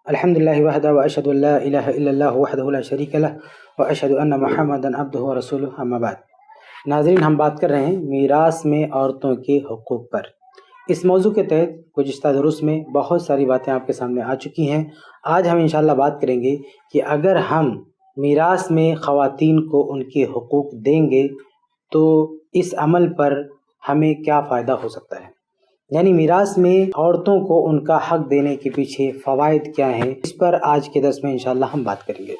الحمدللہ وحدہ واشہد ان لا الہ الا اللہ وحدہ لا شریک لہ واشہد ان محمدا عبدہ ورسولہ اما بعد۔ ناظرین، ہم بات کر رہے ہیں میراث میں عورتوں کے حقوق پر۔ اس موضوع کے تحت گزشتہ دروس میں بہت ساری باتیں آپ کے سامنے آ چکی ہیں۔ آج ہم انشاءاللہ بات کریں گے کہ اگر ہم میراث میں خواتین کو ان کے حقوق دیں گے تو اس عمل پر ہمیں کیا فائدہ ہو سکتا ہے، یعنی میراث میں عورتوں کو ان کا حق دینے کے پیچھے فوائد کیا ہیں، اس پر آج کے درس میں انشاءاللہ ہم بات کریں گے۔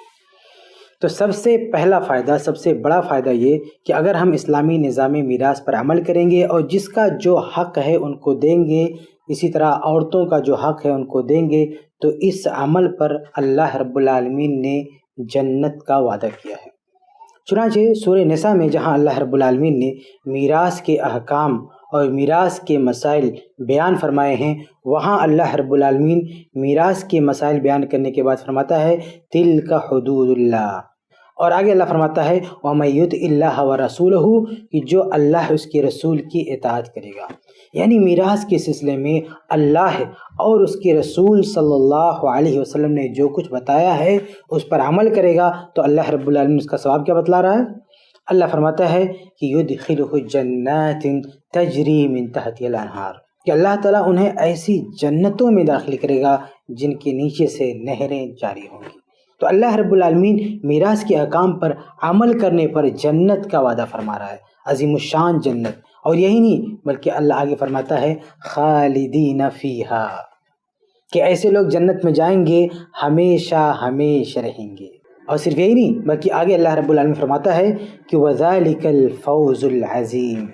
تو سب سے پہلا فائدہ، سب سے بڑا فائدہ یہ کہ اگر ہم اسلامی نظام میراث پر عمل کریں گے اور جس کا جو حق ہے ان کو دیں گے، اسی طرح عورتوں کا جو حق ہے ان کو دیں گے، تو اس عمل پر اللہ رب العالمین نے جنت کا وعدہ کیا ہے۔ چنانچہ سورہ نساء میں جہاں اللہ رب العالمین نے میراث کے احکام اور میراث کے مسائل بیان فرمائے ہیں، وہاں اللہ رب العالمین میراث کے مسائل بیان کرنے کے بعد فرماتا ہے تِلْکَ حدود اللہ، اور آگے اللہ فرماتا ہے وَمَن یُطِعِ اللَّهَ وَرَسُولَهُ، کہ جو اللہ اس کے رسول کی اطاعت کرے گا، یعنی میراث کے سلسلے میں اللہ اور اس کے رسول صلی اللہ علیہ وسلم نے جو کچھ بتایا ہے اس پر عمل کرے گا تو اللہ رب العالمین اس کا ثواب کیا بتلا رہا ہے؟ اللہ فرماتا ہے کہ یدخلہ جنات تجری من تحتها الانہار، کہ اللہ تعالیٰ انہیں ایسی جنتوں میں داخل کرے گا جن کے نیچے سے نہریں جاری ہوں گی۔ تو اللہ رب العالمین میراث کے احکام پر عمل کرنے پر جنت کا وعدہ فرما رہا ہے، عظیم الشان جنت۔ اور یہی نہیں بلکہ اللہ آگے فرماتا ہے خالدین فیہا، کہ ایسے لوگ جنت میں جائیں گے ہمیشہ ہمیشہ رہیں گے۔ اور صرف یہی نہیں بلکہ آگے اللہ رب العالمین فرماتا ہے کہ وَذَلِكَ الْفَوْزُ الْعَظِيمُ،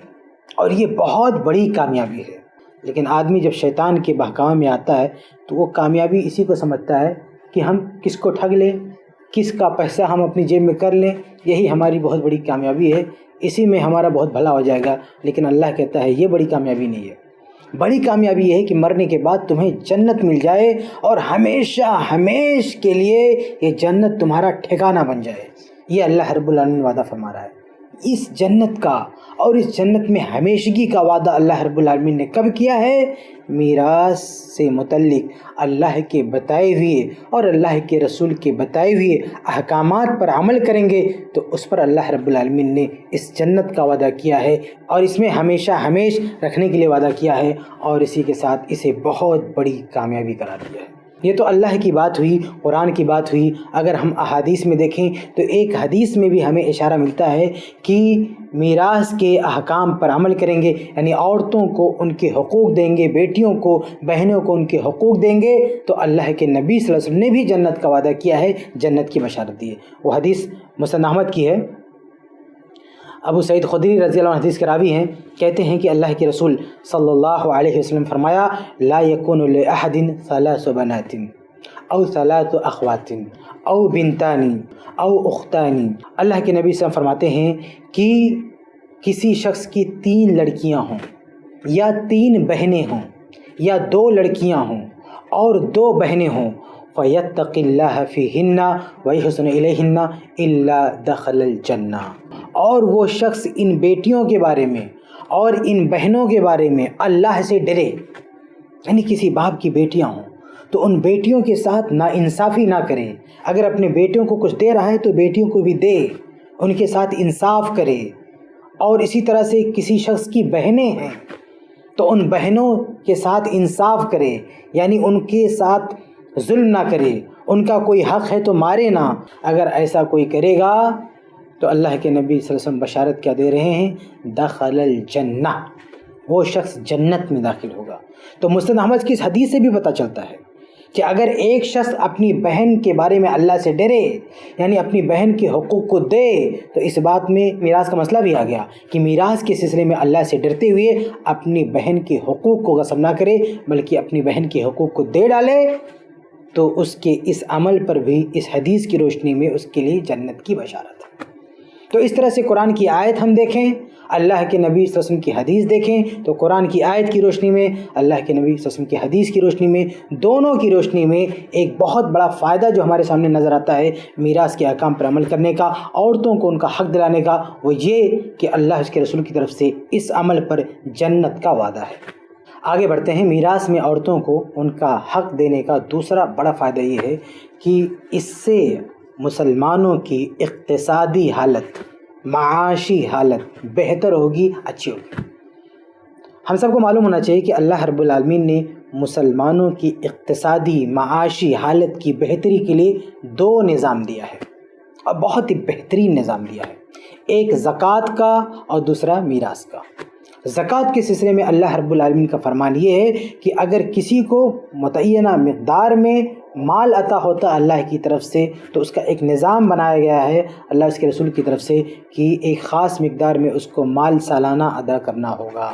اور یہ بہت بڑی کامیابی ہے۔ لیکن آدمی جب شیطان کے بہکاوے میں آتا ہے تو وہ کامیابی اسی کو سمجھتا ہے کہ ہم کس کو ٹھگ لیں، کس کا پیسہ ہم اپنی جیب میں کر لیں، یہی ہماری بہت بڑی کامیابی ہے، اسی میں ہمارا بہت بھلا ہو جائے گا۔ لیکن اللہ کہتا ہے یہ بڑی کامیابی نہیں ہے، بڑی کامیابی یہ ہے کہ مرنے کے بعد تمہیں جنت مل جائے اور ہمیشہ ہمیشہ کے لیے یہ جنت تمہارا ٹھکانہ بن جائے۔ یہ اللہ رب العالمین وعدہ فرما رہا ہے اس جنت کا، اور اس جنت میں ہمیشگی کا وعدہ اللہ رب العالمین نے کب کیا ہے؟ میراث سے متعلق اللہ کے بتائے ہوئے اور اللہ کے رسول کے بتائے ہوئے احکامات پر عمل کریں گے تو اس پر اللہ رب العالمین نے اس جنت کا وعدہ کیا ہے اور اس میں ہمیشہ ہمیش رکھنے کے لیے وعدہ کیا ہے، اور اسی کے ساتھ اسے بہت بڑی کامیابی قرار دیا ہے۔ یہ تو اللہ کی بات ہوئی، قرآن کی بات ہوئی۔ اگر ہم احادیث میں دیکھیں تو ایک حدیث میں بھی ہمیں اشارہ ملتا ہے کہ میراث کے احکام پر عمل کریں گے، یعنی عورتوں کو ان کے حقوق دیں گے، بیٹیوں کو، بہنوں کو ان کے حقوق دیں گے تو اللہ کے نبی صلی اللہ علیہ وسلم نے بھی جنت کا وعدہ کیا ہے، جنت کی بشارت دی ہے۔ وہ حدیث مسند احمد کی ہے، ابو سعید خدری رضی اللہ عنہ حدیث کے راوی ہیں، کہتے ہیں کہ اللہ کے رسول صلی اللہ علیہ وسلم فرمایا لا یکون لأحد ثلاث بنات او ثلاث اخوات او بنتان او اختان۔ اللہ کے نبی صلی اللہ علیہ وسلم فرماتے ہیں کہ کسی شخص کی 3 لڑکیاں ہوں یا 3 بہنیں ہوں یا 2 لڑکیاں ہوں اور 2 بہنیں ہوں، فَيَتَّقِ اللَّهَ فِيهِنَّ وَيُحْسِنُ إِلَيْهِنَّ إِلَّا دَخَلَ الْجَنَّةَ، اور وہ شخص ان بیٹیوں کے بارے میں اور ان بہنوں کے بارے میں اللہ سے ڈرے، یعنی کسی باپ کی بیٹیاں ہوں تو ان بیٹیوں کے ساتھ ناانصافی نہ کرے، اگر اپنے بیٹیوں کو کچھ دے رہا ہے تو بیٹیوں کو بھی دے، ان کے ساتھ انصاف کرے۔ اور اسی طرح سے کسی شخص کی بہنیں ہیں تو ان بہنوں کے ساتھ انصاف کرے، یعنی ان کے ساتھ ظلم نہ کرے، ان کا کوئی حق ہے تو مارے نہ۔ اگر ایسا کوئی کرے گا تو اللہ کے نبی صلی اللہ علیہ وسلم بشارت کیا دے رہے ہیں؟ دخل الجنہ، وہ شخص جنت میں داخل ہوگا۔ تو مسند احمد کی اس حدیث سے بھی پتہ چلتا ہے کہ اگر ایک شخص اپنی بہن کے بارے میں اللہ سے ڈرے، یعنی اپنی بہن کے حقوق کو دے، تو اس بات میں میراث کا مسئلہ بھی آ گیا کہ میراث کے سلسلے میں اللہ سے ڈرتے ہوئے اپنی بہن کے حقوق کو غصب نہ کرے بلکہ اپنی بہن کے حقوق کو دے ڈالے، تو اس کے اس عمل پر بھی اس حدیث کی روشنی میں اس کے لیے جنت کی بشارت ہے۔ تو اس طرح سے قرآن کی آیت ہم دیکھیں، اللہ کے نبی صلی اللہ علیہ وسلم کی حدیث دیکھیں تو قرآن کی آیت کی روشنی میں، اللہ کے نبی صلی اللہ علیہ وسلم کی حدیث کی روشنی میں، دونوں کی روشنی میں ایک بہت بڑا فائدہ جو ہمارے سامنے نظر آتا ہے میراث کے احکام پر عمل کرنے کا، عورتوں کو ان کا حق دلانے کا، وہ یہ کہ اللہ اس کے رسول کی طرف سے اس عمل پر جنت کا وعدہ ہے۔ آگے بڑھتے ہیں۔ میراث میں عورتوں کو ان کا حق دینے کا دوسرا بڑا فائدہ یہ ہے کہ اس سے مسلمانوں کی اقتصادی حالت، معاشی حالت بہتر ہوگی، اچھی ہوگی۔ ہم سب کو معلوم ہونا چاہیے کہ اللہ رب العالمین نے مسلمانوں کی اقتصادی معاشی حالت کی بہتری کے لیے 2 نظام دیا ہے، اور بہت ہی بہترین نظام دیا ہے۔ ایک زکوٰۃ کا اور دوسرا میراث کا۔ زکوٰۃ کے سلسلے میں اللہ رب العالمین کا فرمان یہ ہے کہ اگر کسی کو متعینہ مقدار میں مال عطا ہوتا ہے اللہ کی طرف سے، تو اس کا ایک نظام بنایا گیا ہے اللہ اس کے رسول کی طرف سے کہ ایک خاص مقدار میں اس کو مال سالانہ ادا کرنا ہوگا۔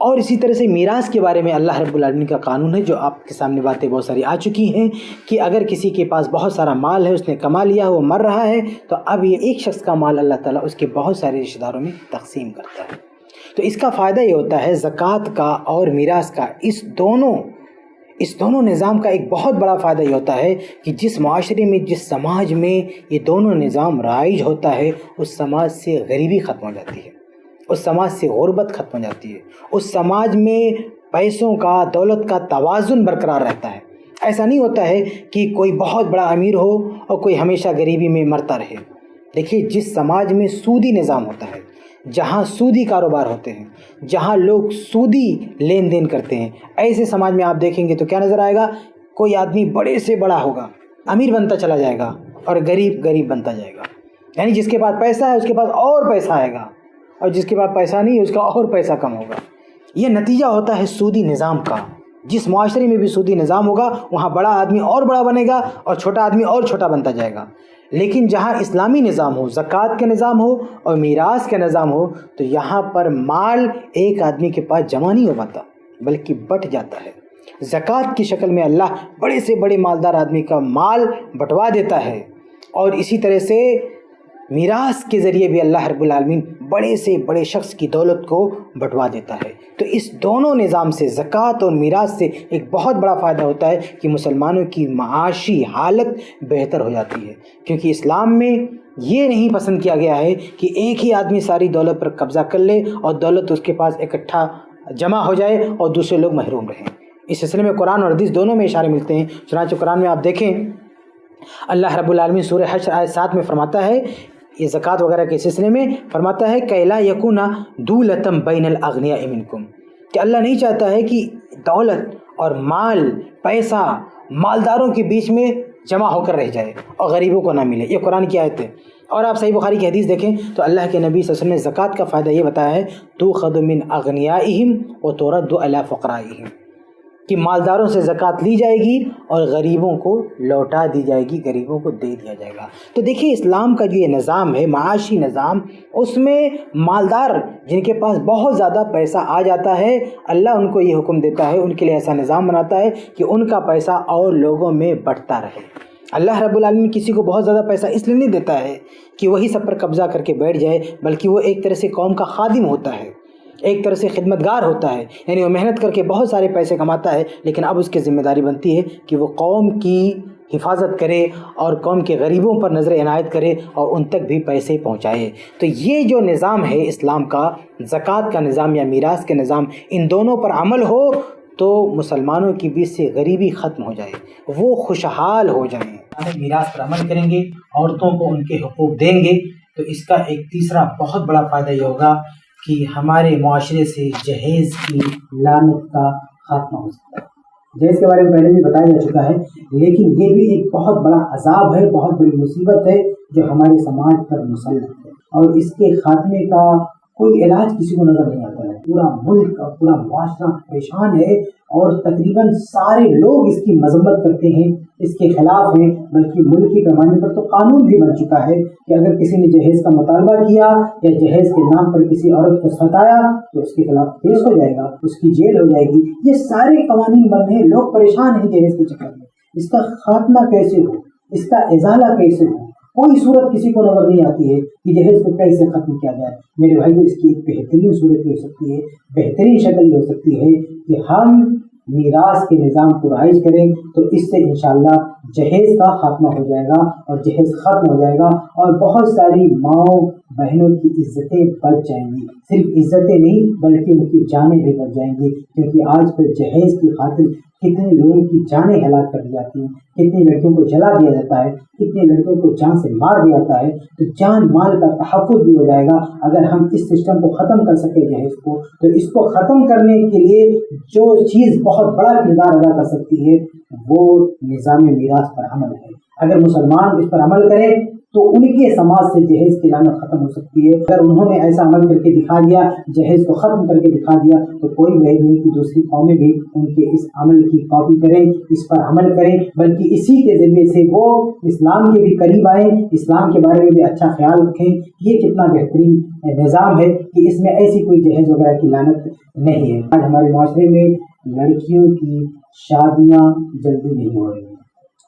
اور اسی طرح سے میراث کے بارے میں اللہ رب العالمین کا قانون ہے، جو آپ کے سامنے باتیں بہت ساری آ چکی ہیں، کہ اگر کسی کے پاس بہت سارا مال ہے، اس نے کما لیا، وہ مر رہا ہے، تو اب یہ ایک شخص کا مال اللہ تعالیٰ اس کے بہت سارے رشتہ داروں میں تقسیم کرتا ہے۔ تو اس کا فائدہ یہ ہوتا ہے زکوٰۃ کا اور میراث کا، اس دونوں نظام کا ایک بہت بڑا فائدہ یہ ہوتا ہے کہ جس معاشرے میں، جس سماج میں یہ دونوں نظام رائج ہوتا ہے، اس سماج سے غریبی ختم ہو جاتی ہے، اس سماج سے غربت ختم ہو جاتی ہے، اس سماج میں پیسوں کا، دولت کا توازن برقرار رہتا ہے۔ ایسا نہیں ہوتا ہے کہ کوئی بہت بڑا امیر ہو اور کوئی ہمیشہ غریبی میں مرتا رہے۔ دیکھیے، جس سماج میں سودی نظام ہوتا ہے، جہاں سودی کاروبار ہوتے ہیں، جہاں لوگ سودی لین دین کرتے ہیں، ایسے سماج میں آپ دیکھیں گے تو کیا نظر آئے گا؟ کوئی آدمی بڑے سے بڑا ہوگا، امیر بنتا چلا جائے گا، اور غریب بنتا جائے گا۔ یعنی جس کے پاس پیسہ ہے اس کے پاس اور پیسہ آئے گا، اور جس کے پاس پیسہ نہیں ہے اس کا اور پیسہ کم ہوگا۔ یہ نتیجہ ہوتا ہے سودی نظام کا۔ جس معاشرے میں بھی سودی نظام ہوگا، وہاں بڑا آدمی اور بڑا بنے گا اور چھوٹا آدمی اور چھوٹا بنتا جائے گا۔ لیکن جہاں اسلامی نظام ہو، زکوٰۃ کا نظام ہو اور میراث کا نظام ہو، تو یہاں پر مال ایک آدمی کے پاس جمع نہیں ہو پاتا بلکہ بٹ جاتا ہے۔ زکوٰۃ کی شکل میں اللہ بڑے سے بڑے مالدار آدمی کا مال بٹوا دیتا ہے، اور اسی طرح سے میراث کے ذریعے بھی اللہ رب العالمین بڑے سے بڑے شخص کی دولت کو بٹوا دیتا ہے۔ تو اس دونوں نظام سے، زکوٰۃ اور میراث سے، ایک بہت بڑا فائدہ ہوتا ہے کہ مسلمانوں کی معاشی حالت بہتر ہو جاتی ہے، کیونکہ اسلام میں یہ نہیں پسند کیا گیا ہے کہ ایک ہی آدمی ساری دولت پر قبضہ کر لے اور دولت اس کے پاس اکٹھا جمع ہو جائے اور دوسرے لوگ محروم رہیں۔ اس سلسلے میں قرآن اور حدیث دونوں میں اشارے ملتے ہیں۔ چنانچہ قرآن میں آپ دیکھیں، اللہ رب العالمین سورہ حشر آیت 7 میں فرماتا ہے، یہ زکوٰۃ وغیرہ کے سلسلے میں فرماتا ہے کہ لا یکون دولۃ بین الاغنیاء منکم، کہ اللہ نہیں چاہتا ہے کہ دولت اور مال، پیسہ مالداروں کے بیچ میں جمع ہو کر رہ جائے اور غریبوں کو نہ ملے۔ یہ قرآن کی آیت ہے۔ اور آپ صحیح بخاری کی حدیث دیکھیں تو اللہ کے نبی صلی اللہ علیہ وسلم نے زکوٰۃ کا فائدہ یہ بتایا ہے، تؤخذ من اغنیائہم وترد علی فقرائہم، کہ مالداروں سے زکوٰۃ لی جائے گی اور غریبوں کو لوٹا دی جائے گی، غریبوں کو دے دیا جائے گا۔ تو دیکھیے، اسلام کا جو یہ نظام ہے، معاشی نظام، اس میں مالدار جن کے پاس بہت زیادہ پیسہ آ جاتا ہے، اللہ ان کو یہ حکم دیتا ہے، ان کے لیے ایسا نظام بناتا ہے کہ ان کا پیسہ اور لوگوں میں بٹتا رہے۔ اللہ رب العالمین کسی کو بہت زیادہ پیسہ اس لیے نہیں دیتا ہے کہ وہی سب پر قبضہ کر کے بیٹھ جائے، بلکہ وہ ایک طرح سے قوم کا خادم ہوتا ہے، ایک طرح سے خدمتگار ہوتا ہے۔ یعنی وہ محنت کر کے بہت سارے پیسے کماتا ہے، لیکن اب اس کی ذمہ داری بنتی ہے کہ وہ قوم کی حفاظت کرے اور قوم کے غریبوں پر نظر عنایت کرے اور ان تک بھی پیسے پہنچائے۔ تو یہ جو نظام ہے اسلام کا، زکوٰۃ کا نظام یا میراث کے نظام، ان دونوں پر عمل ہو تو مسلمانوں کی بیچ سے غریبی ختم ہو جائے، وہ خوشحال ہو جائیں۔ میراث پر عمل کریں گے، عورتوں کو ان کے حقوق دیں گے، تو اس کا ایک تیسرا بہت بڑا فائدہ یہ ہوگا کہ ہمارے معاشرے سے جہیز کی لعنت کا خاتمہ ہو سکتا ہے۔ جہیز کے بارے میں پہلے بھی بتایا جا چکا ہے، لیکن یہ بھی ایک بہت بڑا عذاب ہے، بہت بڑی مصیبت ہے جو ہمارے سماج پر مسلط ہے، اور اس کے خاتمے کا کوئی علاج کسی کو نظر نہیں آتا ہے۔ پورا ملک اور پورا معاشرہ پریشان ہے، اور تقریباً سارے لوگ اس کی مذمت کرتے ہیں، اس کے خلاف ہیں، بلکہ ملک کے پیمانے پر تو قانون بھی بن چکا ہے کہ اگر کسی نے جہیز کا مطالبہ کیا یا جہیز کے نام پر کسی عورت کو ستایا تو اس کے خلاف کیس ہو جائے گا، اس کی جیل ہو جائے گی۔ یہ سارے قوانین بن ہیں، لوگ پریشان ہیں جہیز کے چکر میں۔ اس کا خاتمہ کیسے ہو، اس کا ازالہ کیسے ہو، کوئی صورت کسی کو نظر نہیں آتی ہے کہ جہیز کو کیسے ختم کیا جائے۔ میرے بھائیو، اس کی ایک بہترین صورت یہ ہو سکتی ہے، بہترین شکل یہ ہو سکتی ہے کہ ہم میراث کے نظام کو رائج کریں، تو اس سے انشاءاللہ جہیز کا خاتمہ ہو جائے گا اور جہیز ختم ہو جائے گا اور بہت ساری ماؤں بہنوں کی عزتیں بچ جائیں گی. صرف عزتیں نہیں بلکہ ان کی جانیں بھی بچ جائیں گی, کیونکہ آج کل جہیز کی خاطر کتنے لوگوں کی جانیں ہلاک کر دی جاتی ہیں, کتنی لڑکیوں کو جلا دیا جاتا ہے, کتنے لڑکوں کو جان سے مار دیا جاتا ہے. تو جان مال کا تحفظ بھی ہو جائے گا اگر ہم اس سسٹم کو ختم کر سکیں جہیز کو. تو اس کو ختم کرنے کے لیے جو چیز بہت بڑا کردار ادا کر سکتی ہے وہ نظام میراث پر عمل ہے. اگر مسلمان اس پر عمل کریں تو ان کے سماج سے جہیز کی لعنت ختم ہو سکتی ہے. اگر انہوں نے ایسا عمل کر کے دکھا دیا, جہیز کو ختم کر کے دکھا دیا, تو کوئی وجہ نہیں کہ دوسری قومیں بھی ان کے اس عمل کی کاپی کریں, اس پر عمل کریں, بلکہ اسی کے ذریعے سے وہ اسلام کے بھی قریب آئیں, اسلام کے بارے میں بھی اچھا خیال رکھیں. یہ کتنا بہترین نظام ہے کہ اس میں ایسی کوئی جہیز وغیرہ کی لعنت نہیں ہے. آج ہمارے معاشرے میں لڑکیوں کی شادیاں جلدی نہیں ہو رہی ہیں.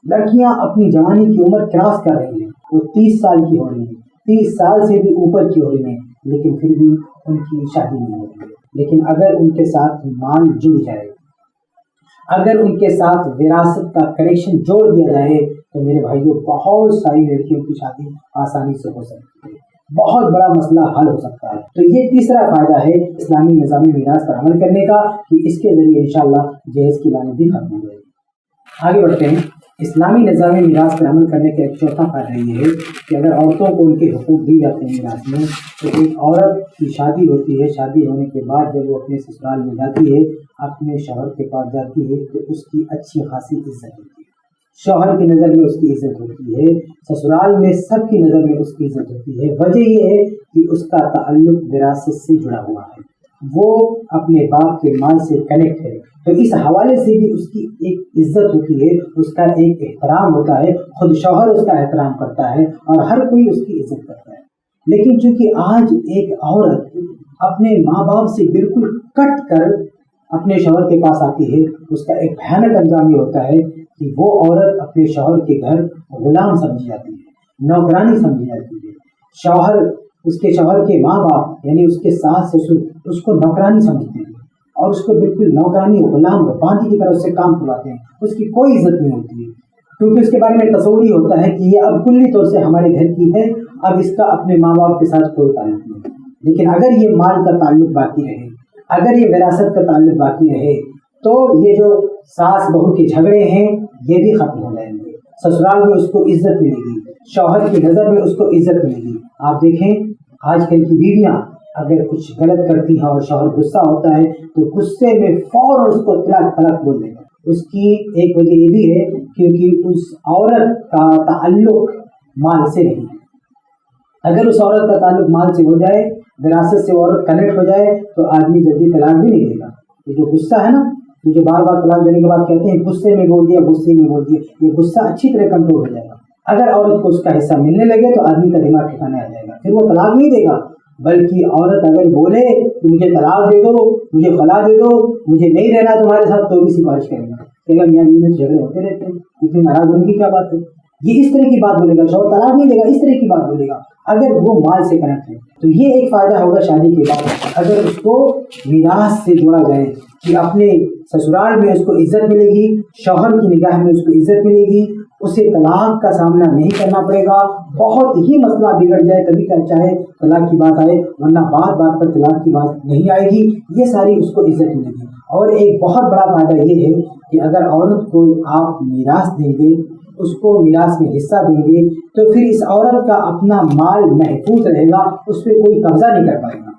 لڑکیاں اپنی جوانی کی عمر کراس کر رہی ہیں, وہ 30 سال کی ہو رہی ہیں, 30 سال سے بھی اوپر کی ہو رہی ہیں, لیکن پھر بھی ان کی شادی نہیں ہو رہی ہے. لیکن اگر ان کے ساتھ مال جڑ جائے, اگر ان کے ساتھ وراثت کا کنیکشن جوڑ دیا جائے تو میرے بھائیوں بہت ساری لڑکیوں کی شادی آسانی سے ہو سکتی ہے, بہت بڑا مسئلہ حل ہو سکتا ہے. تو یہ تیسرا فائدہ ہے اسلامی نظامی میراث پر عمل کرنے کا کہ اس کے ذریعے انشاءاللہ جہیز کی لعنت بھی ختم ہو جائے گی. آگے بڑھتے ہیں. اسلامی نظامی میراث پر عمل کرنے کا ایک چوتھا فائدہ یہ ہے کہ اگر عورتوں کو ان کے حقوق دی جاتے ہیں میراث میں, تو ایک عورت کی شادی ہوتی ہے, شادی ہونے کے بعد جب وہ اپنے سسرال میں جاتی ہے, اپنے شوہر کے پاس جاتی ہے, تو اس کی اچھی خاصی عزت ہوتی ہے. شوہر کی نظر میں اس کی عزت ہوتی ہے, سسرال میں سب کی نظر میں اس کی عزت ہوتی ہے. وجہ یہ ہے کہ اس کا تعلق وراثت سے جڑا ہوا ہے, وہ اپنے باپ کے مال سے کنیکٹ ہے. تو اس حوالے سے بھی اس کی ایک عزت ہوتی ہے, اس کا ایک احترام ہوتا ہے, خود شوہر اس کا احترام کرتا ہے اور ہر کوئی اس کی عزت کرتا ہے. لیکن چونکہ آج ایک عورت اپنے ماں باپ سے بالکل کٹ کر اپنے شوہر کے پاس آتی ہے, اس کا ایک بھیانک انجام یہ ہوتا ہے کہ وہ عورت اپنے شوہر کے گھر غلام سمجھی جاتی ہے, نوکرانی سمجھی جاتی ہے. شوہر, اس کے شوہر کے ماں باپ یعنی اس کے ساس سسر اس کو نوکرانی سمجھتے ہیں اور اس کو بالکل نوکرانی غلام باندھی کی طرف سے کام کرواتے ہیں. اس کی کوئی عزت نہیں ہوتی ہے, کیونکہ اس کے بارے میں تصور ہی ہوتا ہے کہ یہ اب کلی طور سے ہمارے گھر کی ہے, اب اس کا اپنے ماں باپ کے ساتھ کوئی تعلق نہیں. لیکن اگر یہ مال کا تعلق باقی رہے, اگر یہ وراثت کا تعلق باقی رہے, تو یہ جو ساس بہو کے جھگڑے ہیں یہ بھی ختم ہو جائیں گے. سسرال میں اس کو عزت ملے گی, شوہر کی نظر میں اس کو عزت ملے گی. آپ دیکھیں آج کل کی بیویاں اگر کچھ غلط کرتی ہیں اور شوہر غصہ ہوتا ہے تو غصے میں فوراً اس کو طلاق بول دیں گے. اس کی ایک وجہ یہ بھی ہے کیونکہ اس عورت کا تعلق مال سے نہیں ہے. اگر اس عورت کا تعلق مال سے ہو جائے, وراثت سے عورت کنیکٹ ہو جائے, تو آدمی جلدی طلاق بھی نہیں دے گا. یہ جو غصہ ہے نا, یہ جو بار بار طلاق دینے کے بعد کہتے ہیں غصے میں بول دیا, غصے میں بول دیا, یہ غصہ اچھی طرح کنٹرول ہو جائے گا. اگر عورت کو اس کا حصہ ملنے لگے تو آدمی کا دماغ ٹھکانے آ جائے گا, پھر وہ طلاق نہیں دے گا. بلکہ عورت اگر بولے کہ مجھے طلاق دے دو, مجھے خلا دے دو, مجھے نہیں رہنا تمہارے ساتھ, تو بھی سفارش کرے گا کہ میاں بیوی میں جھگڑے ہوتے رہتے ہیں, اتنی ناراض ہونے کی کیا بات ہے. یہ اس طرح کی بات بولے گا, شوہر طلاق نہیں دے گا, اس طرح کی بات بولے گا اگر وہ مال سے کنیکٹ ہے. تو یہ ایک فائدہ ہوگا شادی کے بعد اگر اس کو میراث سے جوڑا جائے کہ اپنے سسرال میں اس کو عزت ملے گی, شوہر کی نگاہ میں اس کو عزت ملے گی, اسے طلاق کا سامنا نہیں کرنا پڑے گا. بہت ہی مسئلہ بگڑ جائے تبھی کہ چاہے طلاق کی بات آئے, ورنہ بات بات پر طلاق کی بات نہیں آئے گی. یہ ساری اس کو عزت ملے گی. اور ایک بہت بڑا فائدہ یہ ہے کہ اگر عورت کو آپ میراث دیں گے, اس کو میراث میں حصہ دیں گے, تو پھر اس عورت کا اپنا مال محفوظ رہے گا, اس پہ کوئی قبضہ نہیں کر پائے گا.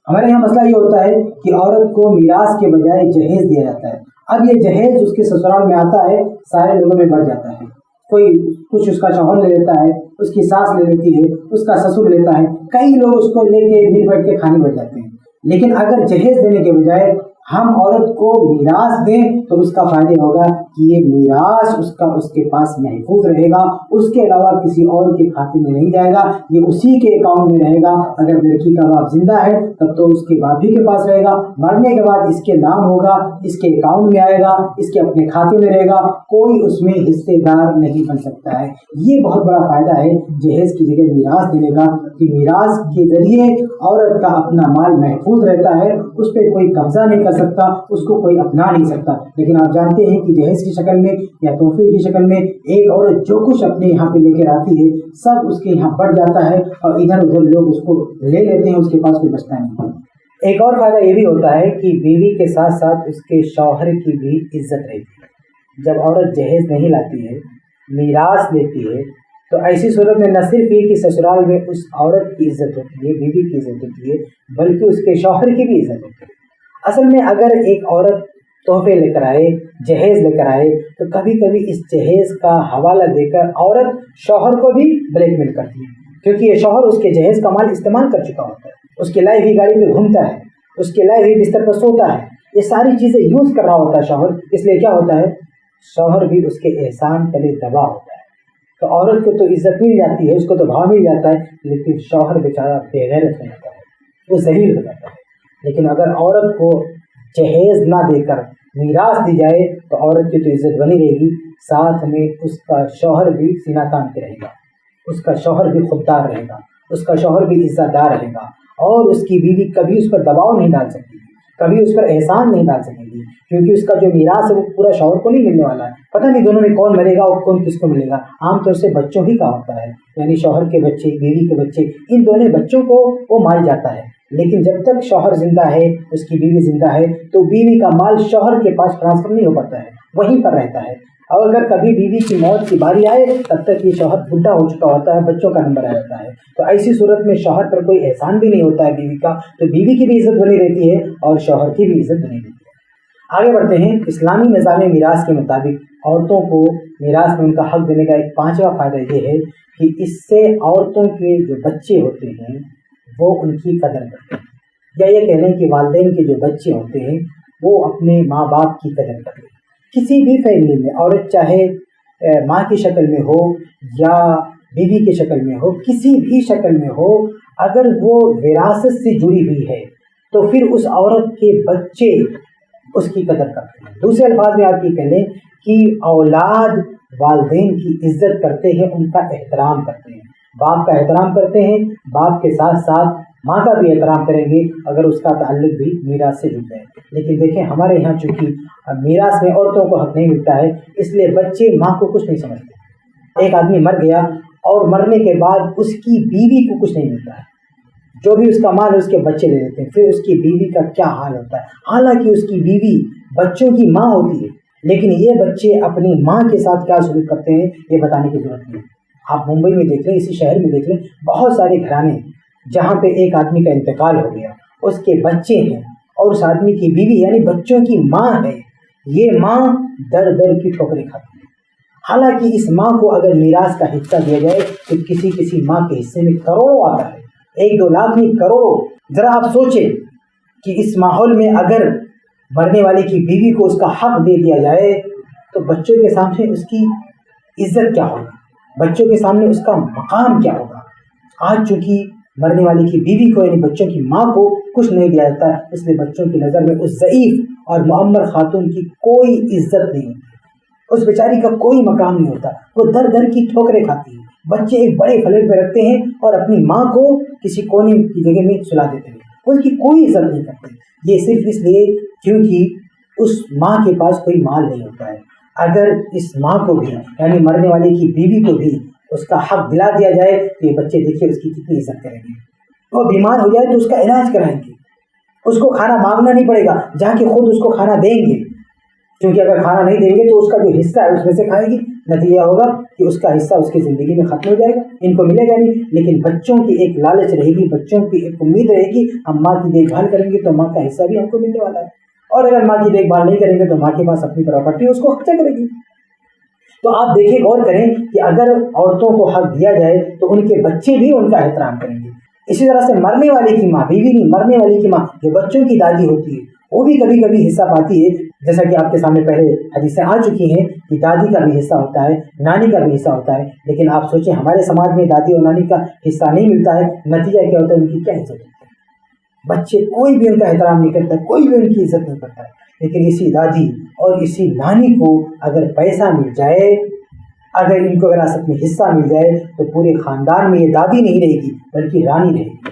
ہمارے یہاں مسئلہ یہ ہوتا ہے کہ عورت کو میراث کے بجائے جہیز دیا جاتا ہے. اب یہ جہیز اس کے سسرال میں آتا ہے, سارے لوگوں میں بڑھ جاتا ہے. کوئی کچھ اس کا شوہر لے لیتا ہے, اس کی ساس لے لیتی ہے, اس کا سسر لیتا ہے, کئی لوگ اس کو لے کے مل بیٹھ کے کھانے بیٹھ جاتے ہیں. لیکن اگر جہیز دینے کے بجائے ہم عورت کو میراث دیں تو اس کا فائدہ ہوگا کہ یہ میراث اس کے پاس محفوظ رہے گا, اس کے علاوہ کسی اور کے کھاتے میں نہیں جائے گا, یہ اسی کے اکاؤنٹ میں رہے گا. اگر لڑکی کا باپ زندہ ہے تب تو اس کے باپ ہی کے پاس رہے گا, مرنے کے بعد اس کے نام ہوگا, اس کے اکاؤنٹ میں آئے گا, اس کے اپنے کھاتے میں رہے گا, کوئی اس میں حصے دار نہیں بن سکتا ہے. یہ بہت بڑا فائدہ ہے جہیز کی جگہ میراث دینے کا کہ میراث کے ذریعے عورت کا اپنا مال محفوظ رہتا ہے, اس پہ کوئی قبضہ نہیں کر کر سکتا، اس کو کوئی اپنا نہیں سکتا. لیکن آپ جانتے ہیں کہ جہیز کی شکل میں یا تحفے کی شکل میں ایک عورت جو کچھ اپنے یہاں پہ لے کر آتی ہے سب اس کے یہاں بڑھ جاتا ہے اور ادھر ادھر لوگ اس کو لے لیتے ہیں، اس کے پاس کوئی بچتا نہیں. ایک اور فائدہ یہ بھی ہوتا ہے کہ بیوی کے ساتھ ساتھ اس کے شوہر کی بھی عزت رہتی ہے. جب عورت جہیز نہیں لاتی ہے، میراث لیتی ہے، تو ایسی صورت میں نہ صرف یہ کہ سسرال میں اس عورت کی عزت ہوتی ہے، بیوی کی عزت ہوتی ہے، بلکہ اس کے شوہر کی بھی عزت ہوتی ہے. اصل میں اگر ایک عورت تحفے لے کر آئے، جہیز لے کر آئے، تو کبھی کبھی اس جہیز کا حوالہ دے کر عورت شوہر کو بھی بلیک میل کرتی ہے، کیونکہ یہ شوہر اس کے جہیز کا مال استعمال کر چکا ہوتا ہے، اس کی لائی ہوئی گاڑی پہ گھومتا ہے، اس کے لائے ہوئی بستر پر سوتا ہے، یہ ساری چیزیں یوز کر رہا ہوتا ہے شوہر. اس لیے کیا ہوتا ہے، شوہر بھی اس کے احسان تلے دبا ہوتا ہے. تو عورت کو تو عزت مل جاتی ہے، اس کو تو بھاؤ مل جاتا ہے، لیکن شوہر بیچارہ بے غیرت ہو جاتا ہے، وہ ذلیل ہو جاتا ہے. لیکن اگر عورت کو جہیز نہ دے کر میراث دی جائے تو عورت کی تو عزت بنی رہے گی، ساتھ میں اس کا شوہر بھی سینہ تان کے رہے گا، اس کا شوہر بھی خوددار رہے گا، اس کا شوہر بھی عزت دار رہے گا، اور اس کی بیوی کبھی اس پر دباؤ نہیں ڈال سکتی، کبھی اس پر احسان نہیں ڈال سکے گی، کیونکہ اس کا جو میراث ہے وہ پورا شوہر کو نہیں ملنے والا ہے. پتہ نہیں دونوں میں کون مرے گا اور کون کس کو ملے گا. عام طور سے بچوں ہی کا ہوتا ہے، یعنی شوہر کے بچے، بیوی کے بچے، ان دونوں بچوں کو وہ مال جاتا ہے. لیکن جب تک شوہر زندہ ہے، اس کی بیوی زندہ ہے، تو بیوی کا مال شوہر کے پاس ٹرانسفر نہیں ہو پاتا ہے، وہیں پر رہتا ہے. اور اگر کبھی بیوی کی موت کی باری آئے تب تک یہ شوہر بڈھا ہو چکا ہوتا ہے، بچوں کا نمبر آ جاتا ہے. تو ایسی صورت میں شوہر پر کوئی احسان بھی نہیں ہوتا ہے بیوی کا، تو بیوی کی بھی عزت بنی رہتی ہے اور شوہر کی بھی عزت بنی رہتی ہے. آگے بڑھتے ہیں. اسلامی نظام میراث کے مطابق عورتوں کو میراث میں ان کا حق دینے کا ایک 5واں فائدہ یہ ہے کہ اس سے عورتوں کے جو بچے ہوتے ہیں وہ ان کی قدر کرتے ہیں، یا یہ کہہ لیں کہ والدین کے جو بچے ہوتے ہیں وہ اپنے ماں باپ کی قدر کرتے ہیں. کسی بھی فیملی میں عورت چاہے ماں کی شکل میں ہو یا بیوی کی شکل میں ہو، کسی بھی شکل میں ہو، اگر وہ وراثت سے جڑی ہوئی ہے تو پھر اس عورت کے بچے اس کی قدر کرتے ہیں. دوسرے الفاظ میں آپ یہ کہہ لیں کہ اولاد والدین کی عزت کرتے ہیں، ان کا احترام کرتے ہیں، باپ کا احترام کرتے ہیں، باپ کے ساتھ ساتھ ماں کا بھی احترام کریں گے اگر اس کا تعلق بھی میراث سے جڑ جائے. لیکن دیکھیں ہمارے یہاں چونکہ میراث میں عورتوں کو حق نہیں ملتا ہے، اس لیے بچے ماں کو کچھ نہیں سمجھتے. ایک آدمی مر گیا اور مرنے کے بعد اس کی بیوی کو کچھ نہیں ملتا ہے، جو بھی اس کا مال ہے اس کے بچے لے لیتے ہیں. پھر اس کی بیوی کا کیا حال ہوتا ہے، حالانکہ اس کی بیوی بچوں کی ماں ہوتی ہے، لیکن یہ بچے اپنی ماں کے ساتھ کیا سلوک کرتے ہیں یہ بتانے کی ضرورت نہیں. آپ ممبئی میں دیکھ لیں، اسی شہر میں دیکھ لیں، بہت سارے گھرانے جہاں پہ ایک آدمی کا انتقال ہو گیا، اس کے بچے ہیں اور اس آدمی کی بیوی یعنی بچوں کی ماں ہے، یہ ماں در در کی ٹھوکریں کھاتی ہے. حالانکہ اس ماں کو اگر میراث کا حصہ دیا جائے تو کسی ماں کے حصے میں کروڑوں آتا ہے، 1-2 لاکھ نہیں، کروڑوں. ذرا آپ سوچیں کہ اس ماحول میں اگر مرنے والے کی بیوی کو اس کا حق دے دیا جائے تو بچوں کے سامنے اس کی عزت کیا ہوگی، بچوں کے سامنے اس کا مقام کیا ہوگا. آج چونکہ مرنے والے کی بیوی کو یعنی بچوں کی ماں کو کچھ نہیں دیا جاتا، اس لیے بچوں کی نظر میں اس ضعیف اور معمر خاتون کی کوئی عزت نہیں ہوتی، اس بیچاری کا کوئی مقام نہیں ہوتا، وہ در در کی ٹھوکریں کھاتی ہے. بچے ایک بڑے فلیٹ پہ رکھتے ہیں اور اپنی ماں کو کسی کونے کی جگہ میں سلا دیتے ہیں، اس کی کوئی عزت نہیں کرتے. یہ صرف اس لیے کیونکہ اس ماں کے پاس کوئی مال نہیں ہوتا ہے. اگر اس ماں کو بھی یعنی مرنے والے کی بیوی کو بھی اس کا حق دلا دیا جائے تو یہ بچے دیکھیے اس کی کتنی عزت کریں گے. وہ بیمار ہو جائے تو اس کا علاج کرائیں گے، اس کو کھانا مانگنا نہیں پڑے گا، جا کے خود اس کو کھانا دیں گے، کیونکہ اگر کھانا نہیں دیں گے تو اس کا جو حصہ ہے اس میں سے کھائے گی. نتیجہ ہوگا کہ اس کا حصہ اس کی زندگی میں ختم ہو جائے گا، ان کو ملے گا نہیں. لیکن بچوں کی ایک لالچ رہے گی، بچوں کی ایک امید رہے گی، ہم ماں کی دیکھ بھال کریں گے تو ماں کا حصہ بھی ہم کو ملنے والا ہے، اور اگر ماں کی دیکھ بھال نہیں کریں گے تو ماں کے پاس اپنی پراپرٹی اس کو خرچہ کرے گی. تو آپ دیکھیں، غور کریں کہ اگر عورتوں کو حق دیا جائے تو ان کے بچے بھی ان کا احترام کریں گے. اسی طرح سے مرنے والے کی ماں، بیوی نہیں، مرنے والے کی ماں جو بچوں کی دادی ہوتی ہے وہ بھی کبھی کبھی حصہ پاتی ہے. جیسا کہ آپ کے سامنے پہلے حدیثیں آ چکی ہیں کہ دادی کا بھی حصہ ہوتا ہے، نانی کا بھی حصہ ہوتا ہے. لیکن آپ سوچیں ہمارے سماج میں دادی اور نانی کا حصہ نہیں ملتا ہے، نتیجہ کیا ہوتا ہے، ان کی کیا عزت ہوتی ہے. بچے کوئی بھی ان کا احترام نہیں کرتا، کوئی بھی ان کی عزت نہیں کرتا ہے. لیکن اسی دادی اور اسی نانی کو اگر پیسہ مل جائے، اگر ان کو وراثت میں حصہ مل جائے تو پورے خاندان میں یہ دادی نہیں رہے گی بلکہ رانی رہے گی.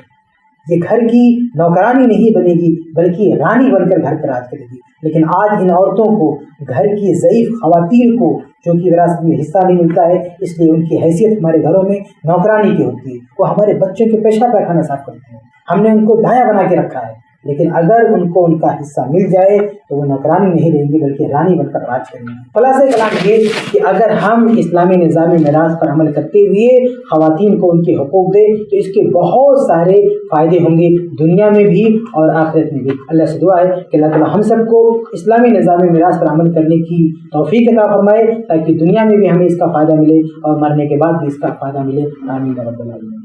یہ گھر کی نوکرانی نہیں بنے گی بلکہ رانی بن کر گھر پر راج کرے گی۔ لیکن آج ان عورتوں کو، گھر کی ضعیف خواتین کو جو کہ وراثت میں حصہ نہیں ملتا ہے، اس لیے ان کی حیثیت ہمارے گھروں میں نوکرانی کی ہوتی ہے۔ وہ ہمارے بچوں کے پیشہ پیخانہ صاف کرتے ہیں، ہم نے ان کو دایا بنا کے رکھا ہے، لیکن اگر ان کو ان کا حصہ مل جائے تو وہ نوکرانی نہیں رہیں گی بلکہ رانی بن کر راج کریں گی۔ خلاصہ کلام یہ کہ اگر ہم اسلامی نظام میراث پر عمل کرتے ہوئے خواتین کو ان کے حقوق دیں تو اس کے بہت سارے فائدے ہوں گے، دنیا میں بھی اور آخرت میں بھی۔ اللہ سے دعا ہے کہ اللہ تعالیٰ ہم سب کو اسلامی نظام میراث پر عمل کرنے کی توفیق عطا فرمائے تاکہ دنیا میں بھی ہمیں اس کا فائدہ ملے اور مرنے کے بعد بھی اس کا فائدہ ملے۔ آمین رب العالمین۔